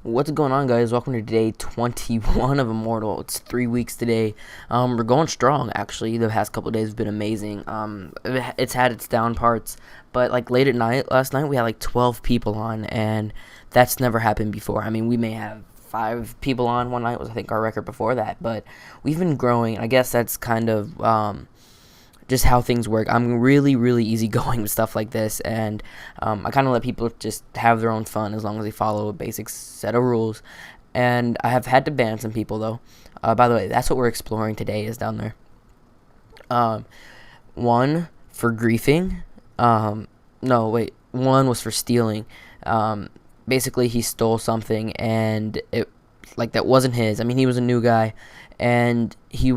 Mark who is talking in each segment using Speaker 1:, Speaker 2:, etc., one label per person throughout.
Speaker 1: What's going on, guys? Welcome to day 21 of Immortal. It's 3 weeks today. We're going strong, actually. The past couple of days have been amazing. It's had its down parts, but like late at night, last night, we had like 12 people on, and that's never happened before. I mean, we may have 5 people on one night, was I think our record before that, but we've been growing. I guess that's kind of just how things work. I'm really easygoing with stuff like this, and I kind of let people just have their own fun as long as they follow a basic set of rules. And I have had to ban some people, though. By the way, that's what we're exploring today, is down there. One for griefing. No, wait. One was for stealing. Basically, he stole something, and that wasn't his. I mean, he was a new guy, and he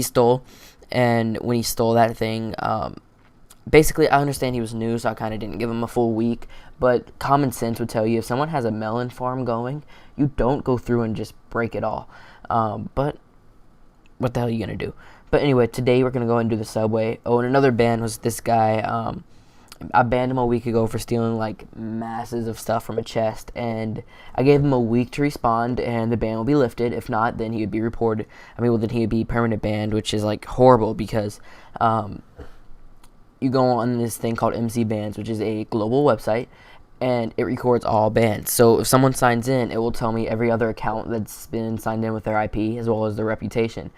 Speaker 1: stole. And when he stole that thing, basically, I understand he was new, so I kind of didn't give him a full week. But common sense would tell you if someone has a melon farm going, you don't go through and just break it all. But what the hell are you going to do? But anyway, today we're going to go and do the subway. Oh, and another ban was this guy. I banned him a week ago for stealing like masses of stuff from a chest, and I gave him a week to respond, and the ban will be lifted. If not, then he would be reported. Then he would be permanent banned, which is like horrible because you go on this thing called MC Bans, which is a global website, and it records all bans. So if someone signs in, it will tell me every other account that's been signed in with their IP as well as their reputation.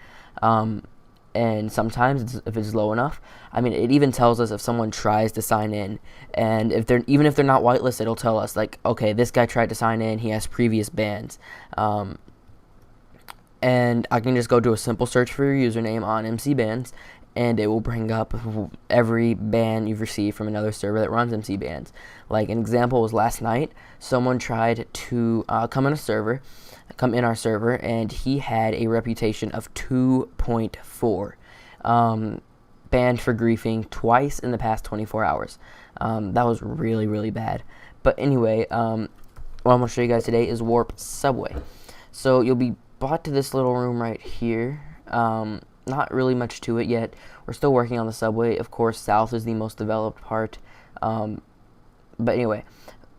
Speaker 1: And sometimes, if it's low enough, it even tells us if someone tries to sign in, and if they're not whitelisted, it'll tell us like, okay, this guy tried to sign in, he has previous bans, and I can just go do a simple search for your username on MC Bans, and it will bring up every ban you've received from another server that runs MC Bans. Like an example was last night, someone tried to come in our server, and he had a reputation of 2.4. Banned for griefing twice in the past 24 hours. That was really bad. But anyway, what I'm going to show you guys today is Warp Subway. So you'll be brought to this little room right here. Not really much to it yet. We're still working on the subway. Of course, south is the most developed part. But anyway,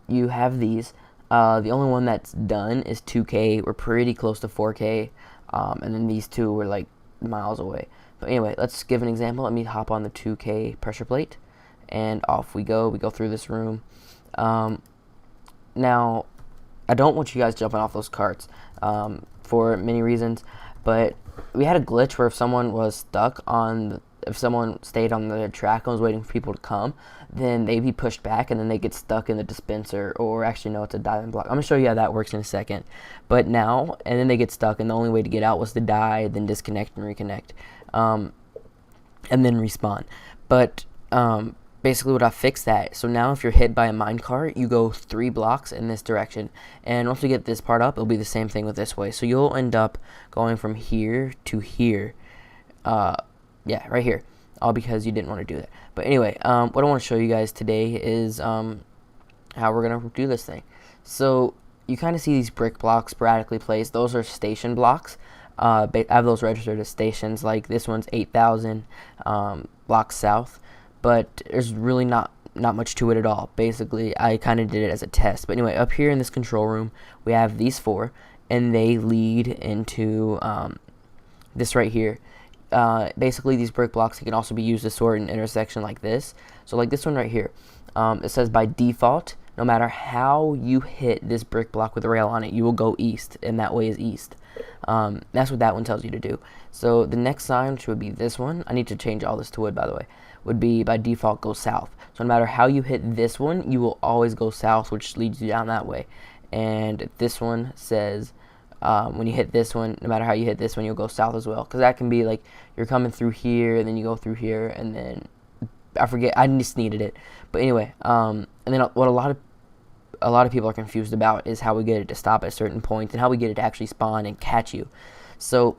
Speaker 1: you have these. The only one that's done is 2K. We're pretty close to 4K. And then these two were like miles away. But anyway, let's give an example. Let me hop on the 2K pressure plate, and off we go. We go through this room. Now, I don't want you guys jumping off those carts for many reasons, but we had a glitch where if someone stayed on the track and was waiting for people to come, then they'd be pushed back, and then they get stuck in the dispenser, or actually no, it's a diamond block. I'm going to show you how that works in a second. But now, and then they get stuck, and the only way to get out was to die, then disconnect and reconnect, and then respawn. But basically what I fixed that, so now if you're hit by a minecart, you go 3 blocks in this direction, and once we get this part up, it'll be the same thing with this way. So you'll end up going from here to here, yeah, right here, all because you didn't want to do that. But anyway, what I want to show you guys today is how we're going to do this thing. So you kind of see these brick blocks sporadically placed. Those are station blocks. I have those registered as stations. Like this one's 8,000 blocks south, but there's really not much to it at all. Basically, I kind of did it as a test. But anyway, up here in this control room, we have these 4, and they lead into this right here. Basically, these brick blocks can also be used to sort an intersection like this. So like this one right here, it says by default, no matter how you hit this brick block with a rail on it, you will go east, and that way is east. That's what that one tells you to do. So the next sign, which would be this one, I need to change all this to wood, by the way, would be by default go south. So no matter how you hit this one, you will always go south, which leads you down that way. And this one says when you hit this one, no matter how you hit this one, you'll go south as well. Because that can be like you're coming through here, and then you go through here, and then I forget, I just needed it. But anyway, and then what a lot of people are confused about is how we get it to stop at certain points and how we get it to actually spawn and catch you. So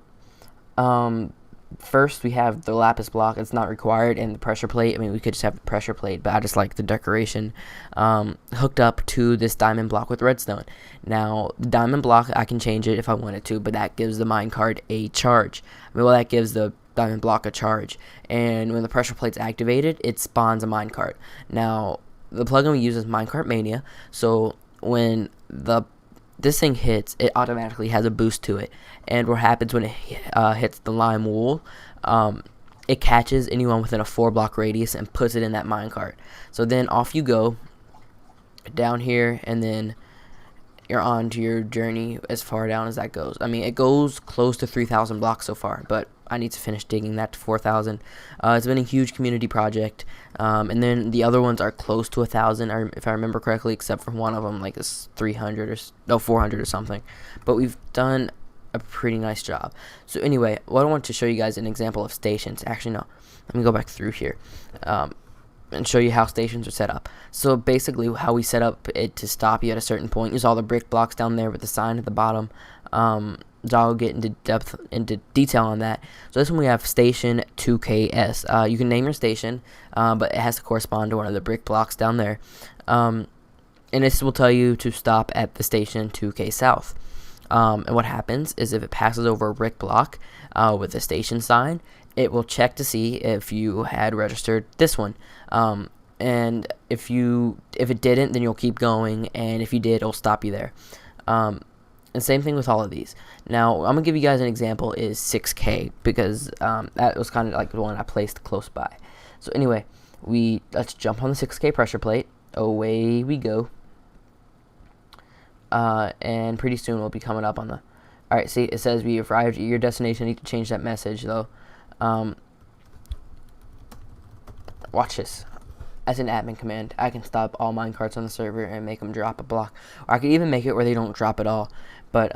Speaker 1: first we have the lapis block. It's not required, and the pressure plate. We could just have the pressure plate, but I just like the decoration hooked up to this diamond block with redstone. Now the diamond block, I can change it if I wanted to, but that gives the minecart a charge. That gives the diamond block a charge, and when the pressure plate's activated, it spawns a minecart. Now the plugin we use is Minecart Mania, so when the this thing hits, it automatically has a boost to it. And what happens when it hits the lime wool, it catches anyone within a 4-block radius and puts it in that minecart. So then off you go down here, and then you're on to your journey as far down as that goes. I mean, it goes close to 3,000 blocks so far, but I need to finish digging that to 4,000. It's been a huge community project, and then the other ones are close to 1,000, if I remember correctly, except for one of them, like it's 300 or no 400 or something. But we've done a pretty nice job. So anyway, what I want to show you guys an example of stations. Actually, no, let me go back through here. And show you how stations are set up. So basically how we set up it to stop you at a certain point is all the brick blocks down there with the sign at the bottom. So I'll get into detail on that. So this one we have station 2KS. You can name your station, but it has to correspond to one of the brick blocks down there. And this will tell you to stop at the station 2K South. And what happens is if it passes over a brick block with a station sign, it will check to see if you had registered this one. And if it didn't, then you'll keep going, and if you did, it'll stop you there. And same thing with all of these. Now, I'm gonna give you guys an example is 6K, because that was kind of like the one I placed close by. So anyway, let's jump on the 6K pressure plate. Away we go. And pretty soon we'll be coming up on the. All right, see, it says we arrived at your destination. I need to change that message though. Watch this. As an admin command, I can stop all minecarts on the server and make them drop a block, or I could even make it where they don't drop at all. But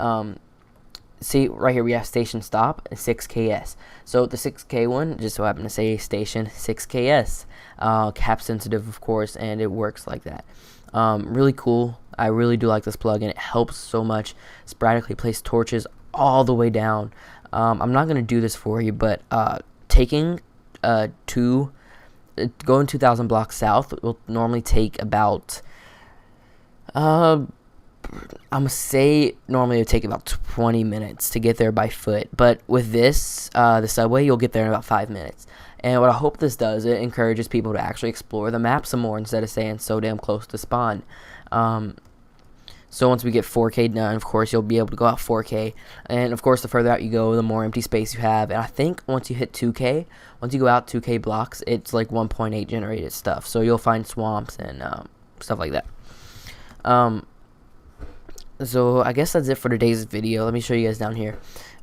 Speaker 1: see right here we have station stop and 6KS. So the 6K one just so happened to say station 6KS, cap sensitive of course, and it works like that. Really cool. I really do like this plugin. It helps so much. Sporadically place torches all the way down. I'm not gonna do this for you, but taking going 2,000 blocks south will normally take about I'm gonna say normally it would take about 20 minutes to get there by foot, but with this the subway, you'll get there in about 5 minutes. And what I hope this does, it encourages people to actually explore the map some more instead of staying so damn close to spawn. So once we get 4K done, of course, you'll be able to go out 4K. And, of course, the further out you go, the more empty space you have. And I think once you hit 2K, once you go out 2K blocks, it's like 1.8 generated stuff. So you'll find swamps and stuff like that. So I guess that's it for today's video. Let me show you guys down here.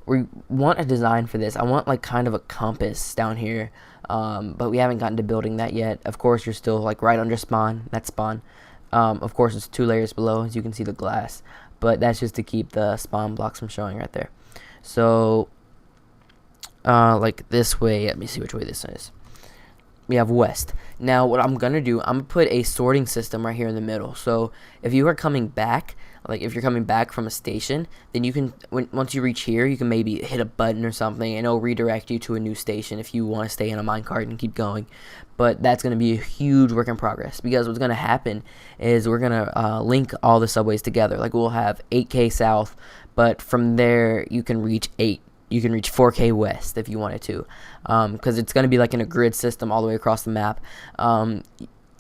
Speaker 1: We want a design for this. I want like kind of a compass down here. But we haven't gotten to building that yet. Of course, you're still like right under spawn. That's spawn. Of course, it's 2 layers below, as you can see the glass, but that's just to keep the spawn blocks from showing right there. So, like this way, let me see which way this is. We have west. Now, what I'm going to do, I'm going to put a sorting system right here in the middle. So, if you are coming back, like if you're coming back from a station, then you can, once you reach here, you can maybe hit a button or something, and it'll redirect you to a new station if you want to stay in a minecart and keep going. But that's going to be a huge work in progress, because what's going to happen is we're going to link all the subways together. Like we'll have 8K south, but from there you can reach 4K west if you wanted to, because it's going to be like in a grid system all the way across the map.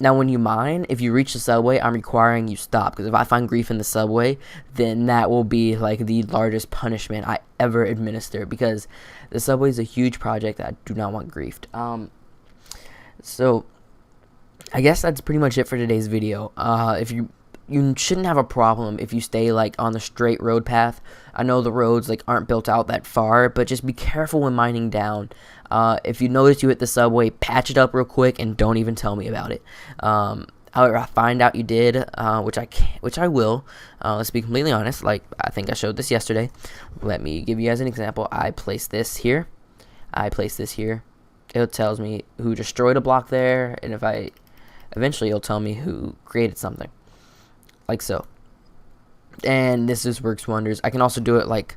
Speaker 1: Now, when you mine, if you reach the subway, I'm requiring you stop, because if I find grief in the subway, then that will be like the largest punishment I ever administer, because the subway is a huge project that I do not want griefed. So I guess that's pretty much it for today's video. If you shouldn't have a problem if you stay like on the straight road path. I know the roads like aren't built out that far, but just be careful when mining down. If you notice you hit the subway, patch it up real quick and don't even tell me about it. However, I find out you did, which I will. Let's be completely honest. Like I think I showed this yesterday. Let me give you guys an example. I placed this here. I placed this here. It tells me who destroyed a block there, and eventually it'll tell me who created something. Like so. And this just works wonders. I can also do it like,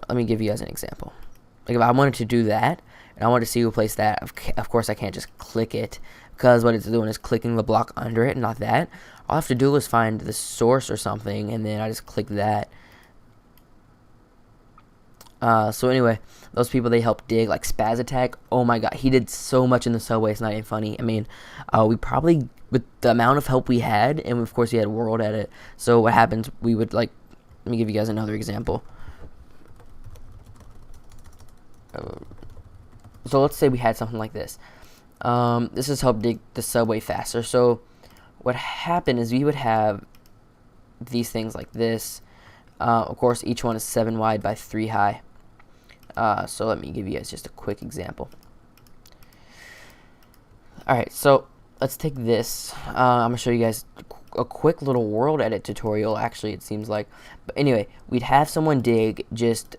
Speaker 1: let me give you guys an example. Like if I wanted to do that, and I wanted to see who placed that, of course I can't just click it, because what it's doing is clicking the block under it, not that. All I have to do is find the source or something, and then I just click that. So anyway, those people, they helped dig, like Spaz Attack. Oh my god, he did so much in the subway, it's not even funny. I mean, we probably with the amount of help we had, and of course we had world edit. So what happens? We would like, let me give you guys another example. So let's say we had something like this. This has helped dig the subway faster. So what happened is we would have these things like this. Of course, each one is 7 wide by 3 high. So let me give you guys just a quick example. Alright, so let's take this. I'm going to show you guys a quick little world edit tutorial, actually, it seems like. But anyway, we'd have someone dig just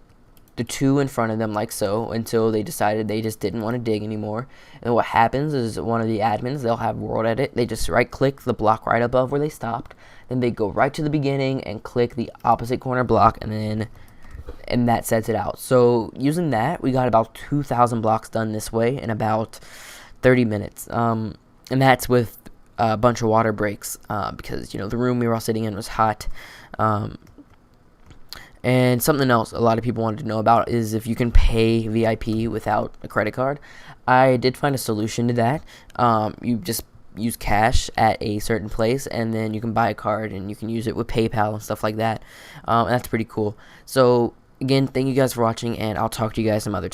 Speaker 1: the 2 in front of them like so until they decided they just didn't want to dig anymore. And what happens is one of the admins, they'll have world edit. They just right click the block right above where they stopped. Then they go right to the beginning and click the opposite corner block, and that sets it out. So using that, we got about 2,000 blocks done this way in about 30 minutes. And that's with a bunch of water breaks because, you know, the room we were all sitting in was hot. And something else a lot of people wanted to know about is if you can pay VIP without a credit card. I did find a solution to that. You just use cash at a certain place, and then you can buy a card, and you can use it with PayPal and stuff like that. And that's pretty cool. So, again, thank you guys for watching, and I'll talk to you guys some other time.